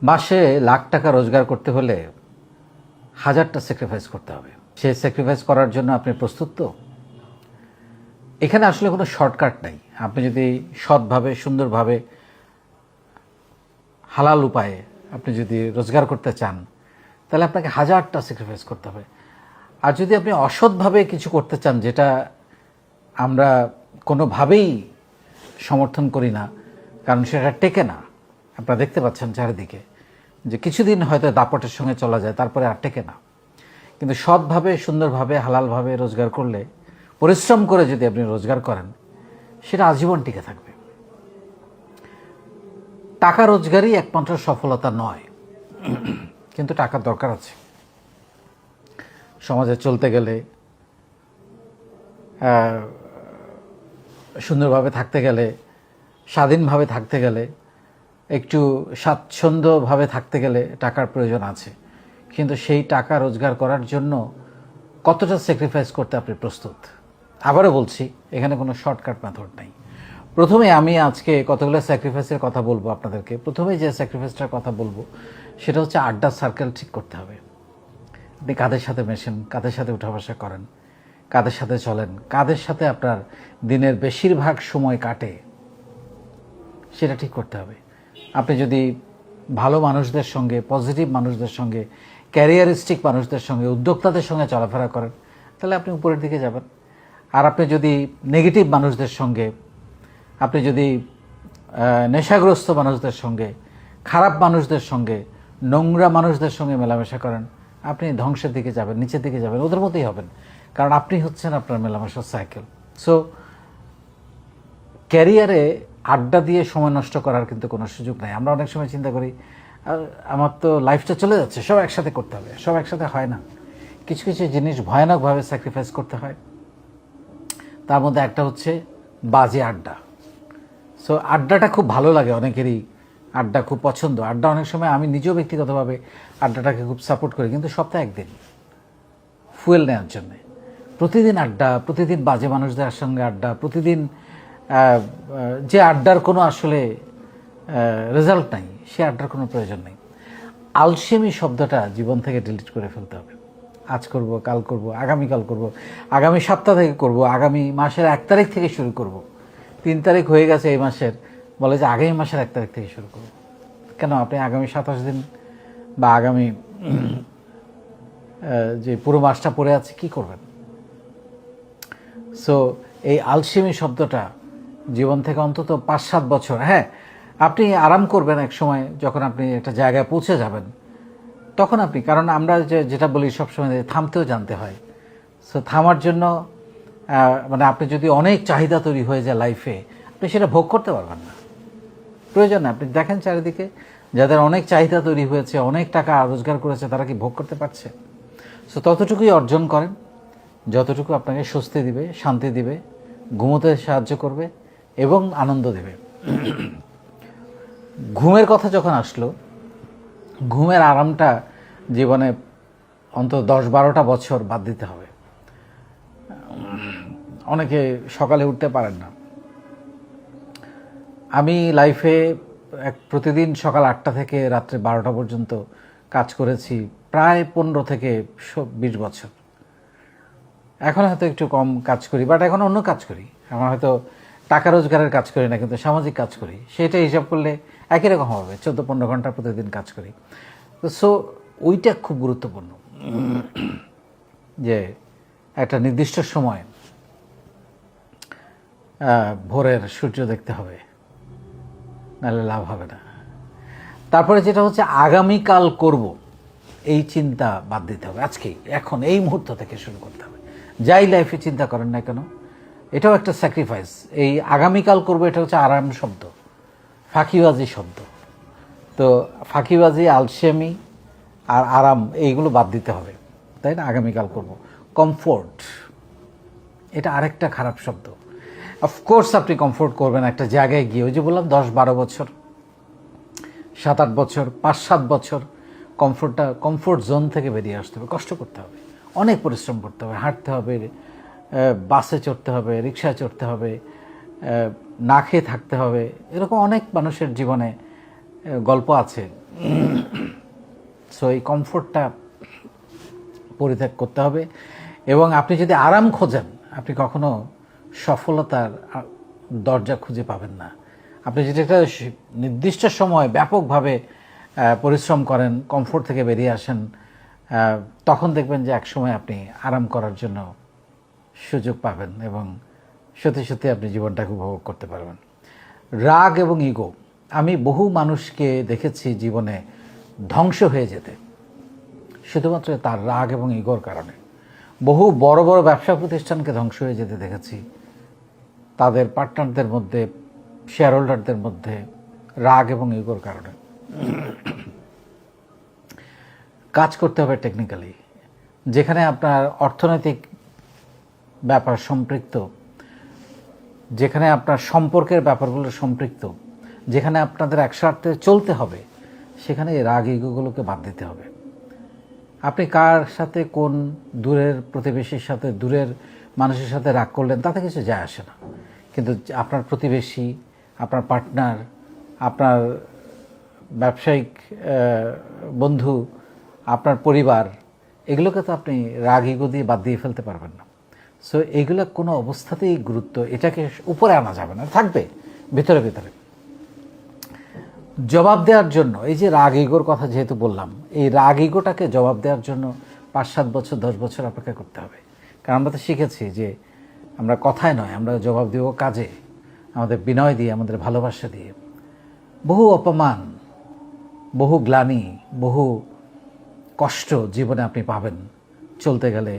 মাসে লাখ টাকা রোজগার করতে হলে হাজারটা স্যাক্রিফাইস করতে হবে। সেই স্যাক্রিফাইস করার জন্য আপনি প্রস্তুত তো? এখানে আসলে কোনো শর্টকাট নাই। আপনি যদি সৎভাবে, সুন্দরভাবে, হালাল উপায়ে আপনি যদি রোজগার করতে চান, তাহলে আপনাকে হাজারটা স্যাক্রিফাইস করতে হবে। আর যদি আপনি অসৎভাবে কিছু করতে চান, যেটা আমরা কোনোভাবেই সমর্থন করি না, কারণ সেটা টেকে না। আপনারা দেখতে পাচ্ছেন চারিদিকে যে কিছুদিন হয়তো দাপটের সঙ্গে চলা যায়, তারপরে আর টেকে না। কিন্তু সৎভাবে, সুন্দরভাবে, হালালভাবে রোজগার করলে, পরিশ্রম করে যদি আপনি রোজগার করেন, সেটা আজীবন টিকে থাকবে। টাকা রোজগারই একমাত্র সফলতা নয়, কিন্তু টাকার দরকার আছে। সমাজে চলতে গেলে, সুন্দরভাবে থাকতে গেলে, স্বাধীনভাবে থাকতে গেলে, একটু স্বাচ্ছন্দ্যভাবে থাকতে গেলে টাকার প্রয়োজন আছে। কিন্তু সেই টাকা রোজগার করার জন্য কতটা স্যাক্রিফাইস করতে আপনি প্রস্তুত? আবারও বলছি, এখানে কোনো শর্টকাট মেথড নাই। প্রথমে আমি আজকে কতগুলো স্যাক্রিফাইসের কথা বলবো আপনাদেরকে। প্রথমে যে স্যাক্রিফাইসটার কথা বলবো সেটা হচ্ছে আড্ডার সার্কেল ঠিক করতে হবে। আপনি কাদের সাথে মেশেন, কাদের সাথে উঠা বসা করেন, কাদের সাথে চলেন, কাদের সাথে আপনার দিনের বেশিরভাগ সময় কাটে, সেটা ঠিক করতে হবে। আপনি যদি ভালো মানুষদের সঙ্গে, পজিটিভ মানুষদের সঙ্গে, ক্যারিয়ারিস্টিক মানুষদের সঙ্গে, উদ্যোক্তাদের সঙ্গে চলাফেরা করেন, তাহলে আপনি উপরের দিকে যাবেন। আর আপনি যদি নেগেটিভ মানুষদের সঙ্গে, আপনি যদি নেশাগ্রস্ত মানুষদের সঙ্গে, খারাপ মানুষদের সঙ্গে, নোংরা মানুষদের সঙ্গে মেলামেশা করেন, আপনি ধ্বংসের দিকে যাবেন, নিচের দিকে যাবেন, ওদের মতোই হবেন। কারণ আপনি হচ্ছেন আপনার মেলামেশার সাইকেল। সো ক্যারিয়ারে আড্ডা দিয়ে সময় নষ্ট করার কিন্তু কোনো সুযোগ নাই। আমরা অনেক সময় চিন্তা করি, আমার তো লাইফটা চলে যাচ্ছে, সব একসাথে করতে হবে। সব একসাথে হয় না। কিছু কিছু জিনিস ভয়ানকভাবে স্যাক্রিফাইস করতে হয়। তার মধ্যে একটা হচ্ছে বাজে আড্ডা। সো আড্ডাটা খুব ভালো লাগে, অনেকেরই আড্ডা খুব পছন্দ। আড্ডা অনেক সময়, আমি নিজেও ব্যক্তিগতভাবে আড্ডাটাকে খুব সাপোর্ট করি, কিন্তু সপ্তাহে একদিন ফুয়েল নেওয়ার জন্যে। প্রতিদিন আড্ডা, প্রতিদিন বাজে মানুষদের সঙ্গে আড্ডা, প্রতিদিন যে আড্ডার কোনো আসলে রেজাল্ট নাই, সে আড্ডার কোনো প্রয়োজন নেই। আলসেমি শব্দটা জীবন থেকে ডিলিট করে ফেলতে হবে। আজ করব, কাল করব, আগামীকাল করব, আগামী সপ্তাহ থেকে করব, আগামী মাসের 1 তারিখ থেকে শুরু করব। 3 তারিখ হয়ে গেছে এই মাসের, বলে যে আগামী মাসের 1 তারিখ থেকে শুরু করব। কেন? আপনি আগামী 27 দিন বা আগামী যে পুরো মাসটা পড়ে আছে কি করবেন? সো এই আলসেমি শব্দটা জীবন থেকে অন্তত 5-7 বছর, হ্যাঁ আপনি আরাম করবেন এক সময়, যখন আপনি একটা জায়গায় পৌঁছে যাবেন, তখন আপনি, কারণ আমরা যেটা বলি সবসময়, থামতেও জানতে হয়। সো থামার জন্য মানে আপনি যদি অনেক চাহিদা তৈরি হয়ে যায় লাইফে, আপনি সেটা ভোগ করতে পারবেন না। প্রয়োজন না। আপনি দেখেন চারিদিকে যাদের অনেক চাহিদা তৈরি হয়েছে, অনেক টাকা রোজগার করেছে, তারা কি ভোগ করতে পারছে? সো ততটুকুই অর্জন করেন যতটুকু আপনাকে স্বস্তি দিবে, শান্তি দিবে, ঘুমোতে সাহায্য করবে এবং আনন্দ দেবে। ঘুমের কথা যখন আসলো, ঘুমের আরামটা জীবনে অন্তত 10-12টা বছর বাদ দিতে হবে। অনেকে সকালে উঠতে পারেন না। আমি লাইফে প্রতিদিন সকাল 8টা থেকে রাত্রে 12টা পর্যন্ত কাজ করেছি, প্রায় 15 থেকে 20 বছর। এখন হয়তো একটু কম কাজ করি, বাট এখন অন্য কাজ করি। আমার হয়তো টাকা রোজগারের কাজ করি না, কিন্তু সামাজিক কাজ করি। সেটা হিসাব করলে একই রকম হবে, 14-15 ঘন্টা প্রতিদিন কাজ করি। তো সো ওইটা খুব গুরুত্বপূর্ণ যে একটা নির্দিষ্ট সময় ভোরের সূর্য দেখতে হবে, নাহলে লাভ হবে না। তারপরে যেটা হচ্ছে আগামীকাল করব, এই চিন্তা বাদ দিতে হবে। আজকেই, এখন, এই মুহূর্ত থেকে শুরু করতে হবে। যাই লাইফে চিন্তা করেন না কেন, এটাও একটা স্যাক্রিফাইস। এই আগামীকাল করব, এটা হচ্ছে আরাম শব্দ, ফাঁকিবাজি শব্দ। তো ফাঁকিবাজি, আলসেমি আর আরাম, এইগুলো বাদ দিতে হবে, তাই না? আগামীকাল করব। কমফোর্ট, এটা আরেকটা খারাপ শব্দ। অফকোর্স আপনি কমফোর্ট করবেন একটা জায়গায় গিয়ে, ওই যে বললাম 10-12 বছর, 7-8 বছর, 5-7 বছর কমফোর্ট জোন থেকে বেরিয়ে আসতে হবে। কষ্ট করতে হবে, অনেক পরিশ্রম করতে হবে, হাঁটতে হবে, বাসে চড়তে হবে, রিক্সায় চড়তে হবে, না খেয়ে থাকতে হবে। এরকম অনেক মানুষের জীবনে গল্প আছে সো এই কমফোর্টটা পরিত্যাগ করতে হবে। এবং আপনি যদি আরাম খোঁজেন, আপনি কখনো সফলতার দরজা খুঁজে পাবেন না। আপনি যদি একটা নির্দিষ্ট সময় ব্যাপকভাবে পরিশ্রম করেন, কমফোর্ট থেকে বেরিয়ে আসেন, তখন দেখবেন যে এক সময় আপনি আরাম করার জন্য সুযোগ পাবেন এবং সত্যি সত্যি আপনি জীবনটাকে উপভোগ করতে পারবেন। রাগ এবং ইগো, আমি বহু মানুষকে দেখেছি জীবনে ধ্বংস হয়ে যেতে শুধুমাত্র তার রাগ এবং ইগোর কারণে। বহু বড় বড় ব্যবসা প্রতিষ্ঠানকে ধ্বংস হয়ে যেতে দেখেছি তাদের পার্টনারদের মধ্যে, শেয়ার হোল্ডারদের মধ্যে রাগ এবং ইগোর কারণে। কাজ করতে হবে টেকনিক্যালি। যেখানে আপনার অর্থনৈতিক ব্যাপার সম্পৃক্ত, যেখানে আপনার সম্পর্কের ব্যাপারগুলো সম্পৃক্ত, যেখানে আপনাদের একসাথে চলতে হবে, সেখানে এই রাগ ইগোগুলোকে বাদ দিতে হবে। আপনি কার সাথে, কোন দূরের প্রতিবেশীর সাথে, দূরের মানুষের সাথে রাগ করলেন তাতে কিছু যায় আসে না, কিন্তু আপনার প্রতিবেশী, আপনার পার্টনার, আপনার ব্যবসায়িক বন্ধু, আপনার পরিবার, এগুলোকে তো আপনি রাগ ইগো দিয়ে বাদ দিয়ে ফেলতে পারবেন না। সো এইগুলো কোনো অবস্থাতেই গুরুত্ব, এটাকে উপরে আনা যাবে না, থাকবে ভিতরে ভিতরে। জবাব দেওয়ার জন্য, এই যে রাগ ইগোর কথা যেহেতু বললাম, এই রাগ ইগোটাকে জবাব দেওয়ার জন্য 5-7 বছর 10 বছর অপেক্ষা করতে হবে। কারণ আমরা তো শিখেছি যে আমরা কথায় নয়, আমরা জবাব দেব কাজে, আমাদের বিনয় দিয়ে, আমাদের ভালোবাসা দিয়ে। বহু অপমান, বহু গ্লানি, বহু কষ্ট জীবনে আপনি পাবেন চলতে গেলে,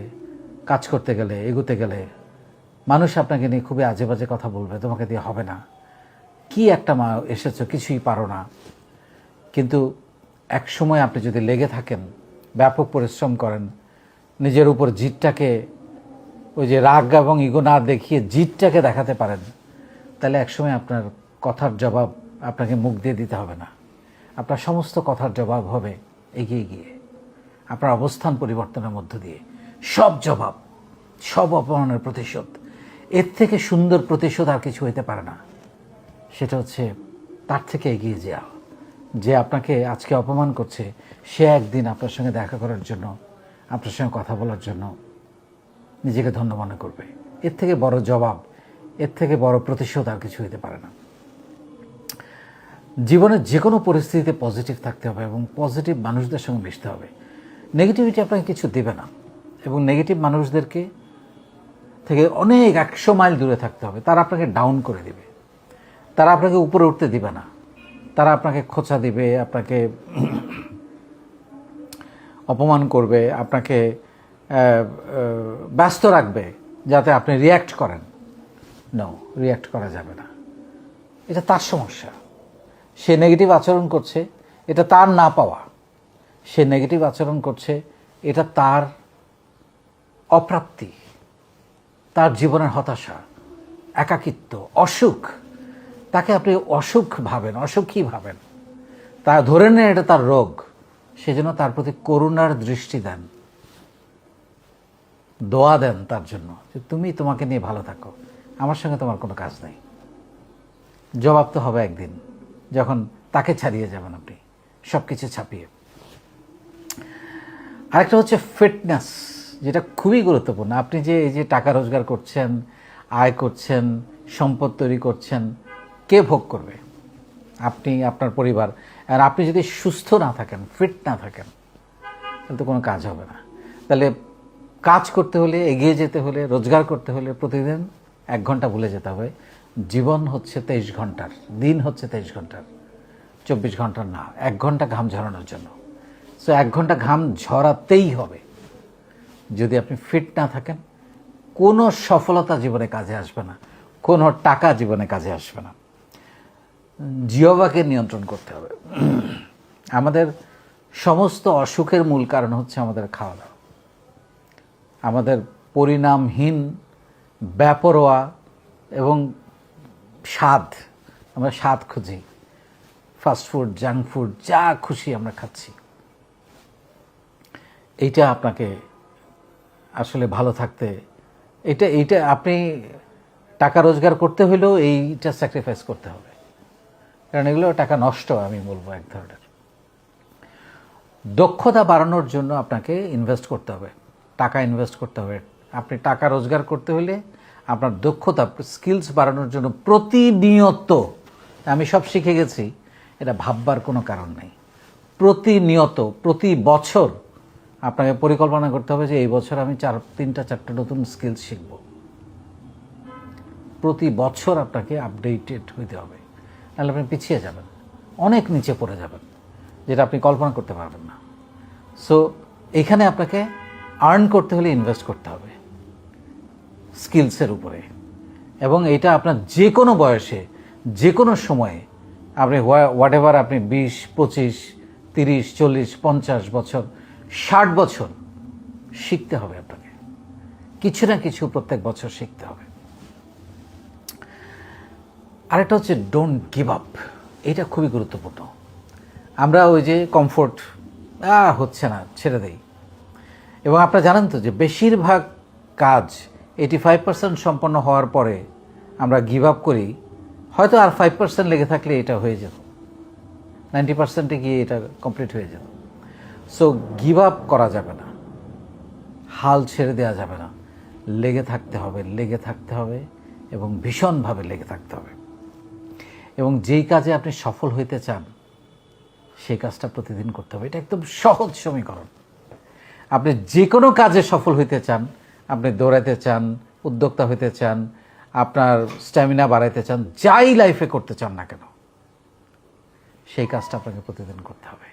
কাজ করতে গেলে, এগোতে গেলে। মানুষ আপনাকে নিয়ে খুবই আজে বাজে কথা বলবে, তোমাকে দিয়ে হবে না, কি একটা মা এসেছো, কিছুই পারো না। কিন্তু এক সময় আপনি যদি লেগে থাকেন, ব্যাপক পরিশ্রম করেন, নিজের উপর জিদটাকে, ওই যে রাগ এবং ইগো না দেখিয়ে জিদটাকে দেখাতে পারেন, তাহলে একসময় আপনার কথার জবাব আপনাকে মুখ দিয়ে দিতে হবে না। আপনার সমস্ত কথার জবাব হবে এগিয়ে গিয়ে, আপনার অবস্থান পরিবর্তনের মধ্য দিয়ে। সব জবাব, সব অপমানের প্রতিশোধ, এর থেকে সুন্দর প্রতিশোধ আর কিছু হইতে পারে না। সেটা হচ্ছে তার থেকে এগিয়ে যাওয়া। যে আপনাকে আজকে অপমান করছে, সে একদিন আপনার সঙ্গে দেখা করার জন্য, আপনার সঙ্গে কথা বলার জন্য নিজেকে ধন্য মনে করবে। এর থেকে বড় জবাব, এর থেকে বড় প্রতিশোধ আর কিছু হইতে পারে না। জীবনের যে কোনো পরিস্থিতিতে পজিটিভ থাকতে হবে এবং পজিটিভ মানুষদের সঙ্গে মিশতে হবে। নেগেটিভিটি আপনাকে কিছু দেবে না এবং নেগেটিভ মানুষদেরকে থেকে অনেক 100 মাইল দূরে থাকতে হবে। তারা আপনাকে ডাউন করে দেবে, তারা আপনাকে উপরে উঠতে দিবে না, তারা আপনাকে খোঁচা দিবে, আপনাকে অপমান করবে, আপনাকে ব্যস্ত রাখবে যাতে আপনি রিয়্যাক্ট করেন। নো, রিয়্যাক্ট করা যাবে না। এটা তার সমস্যা, সে নেগেটিভ আচরণ করছে, এটা তার না পাওয়া। সে নেগেটিভ আচরণ করছে, এটা তার অপ্রাপ্তি, তার জীবনের হতাশা, একাকিত্ব, অসুখ। তাকে আপনি অসুখ ভাবেন, অসুখী ভাবেন, তা ধরে নেন এটা তার রোগ। সেজন্য তার প্রতি করুণার দৃষ্টি দেন, দোয়া দেন তার জন্য যে তুমি তোমাকে নিয়ে ভালো থাকো, আমার সঙ্গে তোমার কোনো কাজ নেই। জবাব তো হবে একদিন, যখন তাকে ছাড়িয়ে যাবেন আপনি সব কিছু ছাপিয়ে। আরেকটা হচ্ছে ফিটনেস, যেটা খুবই গুরুত্বপূর্ণ। আপনি যে এই যে টাকা রোজগার করছেন, আয় করছেন, সম্পদ তৈরি করছেন, কে ভোগ করবে? আপনি, আপনার পরিবার। আর আপনি যদি সুস্থ না থাকেন, ফিট না থাকেন, তাহলে তো কোনো কাজ হবে না। তাহলে কাজ করতে হলে, এগিয়ে যেতে হলে, রোজগার করতে হলে প্রতিদিন 1 ঘন্টা ভুলে যেতে হবে। জীবন হচ্ছে 23 ঘন্টার, দিন হচ্ছে 23 ঘন্টার, 24 ঘন্টার না। 1 ঘন্টা ঘাম ঝরানোর জন্য। সো 1 ঘন্টা ঘাম ঝরাতেই হবে। যদি আপনি ফিট না থাকেন, কোনো সফলতা জীবনে কাজে আসবে না, কোনো টাকা জীবনে কাজে আসবে না। জিহ্বাকে নিয়ন্ত্রণ করতে হবে। আমাদের সমস্ত অসুখের মূল কারণ হচ্ছে আমাদের খাওয়া দাওয়া, আমাদের পরিণামহীন, বেপরোয়া এবং স্বাদ। আমরা স্বাদ খুঁজি, ফাস্টফুড, জাঙ্ক ফুড, যা খুশি আমরা খাচ্ছি। এইটা আপনাকে আসলে ভালো থাকতে, এইটা আপনি টাকা রোজগার করতে হলেও এইটা স্যাক্রিফাইস করতে হবে, কারণ এগুলো টাকা নষ্ট, আমি বলবো এক ধরনের। দক্ষতা বাড়ানোর জন্য আপনাকে ইনভেস্ট করতে হবে, টাকা ইনভেস্ট করতে হবে। আপনি টাকা রোজগার করতে হলে আপনার দক্ষতা স্কিলস বাড়ানোর জন্য প্রতিনিয়ত, আমি সব শিখে গেছি, এটা ভাববার কোনো কারণ নেই। প্রতিনিয়ত প্রতি বছর আপনাকে পরিকল্পনা করতে হবে যে এই বছর আমি 3-4টা নতুন স্কিলস শিখব। প্রতি বছর আপনাকে আপডেটেড হইতে হবে, নাহলে আপনি পিছিয়ে যাবেন, অনেক নিচে পড়ে যাবেন, যেটা আপনি কল্পনা করতে পারবেন না। সো এখানে আপনাকে আর্ন করতে হলে ইনভেস্ট করতে হবে স্কিলসের উপরে, এবং এটা আপনার যে কোনো বয়সে যে কোনো সময়ে আপনি হোয়াট এভার, আপনি 20, 25, 30, 40, 50 বছর, 60 বছর শিখতে হবে আপনাকে, কিছু না কিছু প্রত্যেক বছর শিখতে হবে। আরেকটা হচ্ছে ডোন্ট গিভ আপ, এটা খুবই গুরুত্বপূর্ণ। আমরা ওই যে কমফোর্ট হচ্ছে না ছেড়ে দেই, এবং আপনারা জানেন তো যে বেশিরভাগ কাজ 85% সম্পন্ন হওয়ার পরে আমরা গিভ আপ করি, হয়তো আর 5% লেগে থাকলে এটা হয়ে যেত, 90%-এ গিয়ে এটা কমপ্লিট হয়ে যেত। সো গিভ আপ করা যাবে না, হাল ছেড়ে দেওয়া যাবে না, লেগে থাকতে হবে, লেগে থাকতে হবে এবং ভীষণভাবে লেগে থাকতে হবে। এবং যেই কাজে আপনি সফল হইতে চান সেই কাজটা প্রতিদিন করতে হবে। এটা একদম সহজ সমীকরণ। আপনি যে কোনো কাজে সফল হইতে চান, আপনি দৌড়াইতে চান, উদ্যোক্তা হইতে চান, আপনার স্ট্যামিনা বাড়াইতে চান, যাই লাইফে করতে চান না কেন, সেই কাজটা আপনাকে প্রতিদিন করতে হবে।